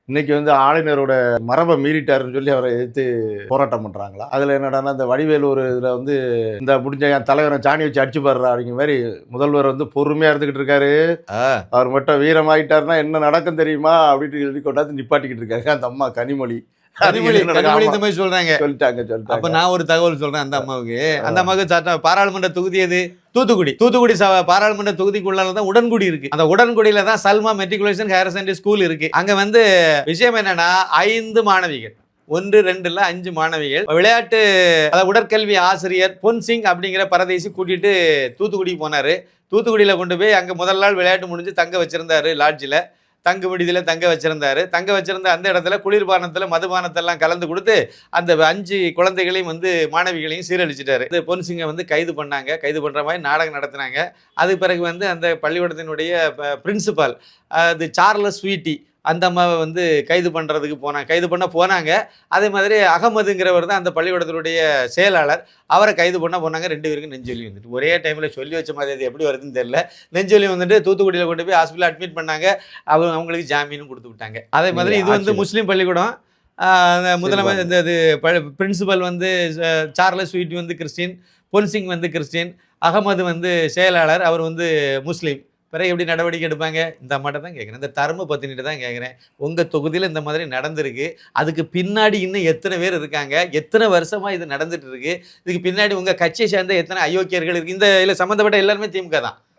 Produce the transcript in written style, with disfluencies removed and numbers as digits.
இன்னைக்கு வந்து ஆளுநரோட மரபை மீறிட்டாருன்னு சொல்லி அவரை எதிர்த்து போராட்டம் பண்றாங்களா? அதுல என்னடான்னா இந்த வடிவேலு ஒரு இதுல வந்து இந்த முடிஞ்ச என் தலைவரை சாணி வச்சு அடிச்சு பாடுறா அப்படிங்கிற மாதிரி முதல்வர் வந்து பொறுமையா இருந்துகிட்டு இருக்காரு. அவர் மட்டும் வீரமாயிட்டாருன்னா என்ன நடக்கும் தெரியுமா அப்படின்னு சொல்லி கொண்டாந்து நிப்பாட்டிக்கிட்டு இருக்காங்க அந்த அம்மா கனிமொழி. கனிமொழி இந்த மாதிரி சொல்றாங்க. சொல்லிட்டாங்க. அப்ப நான் ஒரு தகவல் சொல்றேன் அந்த அம்மாவுக்கு. அந்த அம்மாவுக்கு பாராளுமன்ற தொகுதி எது? தூத்துக்குடி. தூத்துக்குடி பாராளுமன்ற தொகுதிக்குள்ளால தான் உடன்குடி இருக்கு. அந்த உடன்குடியில தான் Salma matriculation higher secondary school இருக்கு. அங்க வந்து விஷயம் என்னன்னா 5 மாணவிகள் 1, 2 இல்ல 5 மாணவிகள் விளையாட்டு உடற்கல்வி ஆசிரியர் பொன்சிங் அப்படிங்கிற பரதேசி கூட்டிட்டு தூத்துக்குடிக்கு போனாரு. தூத்துக்குடியில கொண்டு போய் அங்க முதல் நாள் விளையாட்டு முடிஞ்சு தங்க வச்சிருந்தாரு. லாட்ஜில் தங்கு விடுதியில் தங்க வச்சிருந்தாரு. தங்க வச்சிருந்த அந்த இடத்துல குளிர்பானத்தில் மதுபானத்தெல்லாம் கலந்து கொடுத்து அந்த 5 குழந்தைகளையும் வந்து மாணவிகளையும் சீரழிச்சிட்டாரு. இந்த பொன்சிங்கை வந்து கைது பண்ணாங்க. கைது பண்ணுற மாதிரி நாடகம் நடத்தினாங்க. அது பிறகு வந்து அந்த பள்ளிக்கூடத்தினுடைய பிரின்சிபால் அது சார்லஸ் ஸ்வீட்டி அந்த அம்மாவை வந்து கைது பண்ண போனாங்க. அதே மாதிரி அகமதுங்கிறவர் தான் அந்த பள்ளிக்கூடத்தினுடைய செயலாளர். அவரை கைது போனாங்க. 2 பேருக்கும் நெஞ்சொலி வந்துட்டு ஒரே டைமில் சொல்லி வச்ச மாதிரி அது எப்படி வருதுன்னு தெரியல. நெஞ்சொலி வந்துட்டு தூத்துக்குடியில் கொண்டு போய் ஹாஸ்பிட்டல் அட்மிட் பண்ணாங்க. அவங்களுக்கு ஜாமீனும் கொடுத்து விட்டாங்க. அதே மாதிரி இது வந்து முஸ்லீம் பள்ளிக்கூடம். முதலமைச்சர் இந்த பிரின்சிபல் வந்து சார்லஸ் ஸ்வீட்டி வந்து கிறிஸ்டின், பொன்சிங் வந்து கிறிஸ்டின், அகமது வந்து செயலாளர், அவர் வந்து முஸ்லீம். பிறகு எப்படி நடவடிக்கை எடுப்பாங்க? இந்த அம்மாட்ட தான் கேட்குறேன். இந்த தர்ம பத்தினிட்டு தான் கேட்குறேன். உங்கள் தொகுதியில் இந்த மாதிரி நடந்திருக்கு. அதுக்கு பின்னாடி இன்னும் எத்தனை பேர் இருக்காங்க? எத்தனை வருஷமாக இது நடந்துட்டு இருக்கு? இதுக்கு பின்னாடி உங்கள் கட்சியை சேர்ந்த எத்தனை அயோக்கியர்கள் இருக்கு? இந்த இதில் சம்மந்தப்பட்ட எல்லாருமே திமுக தான்.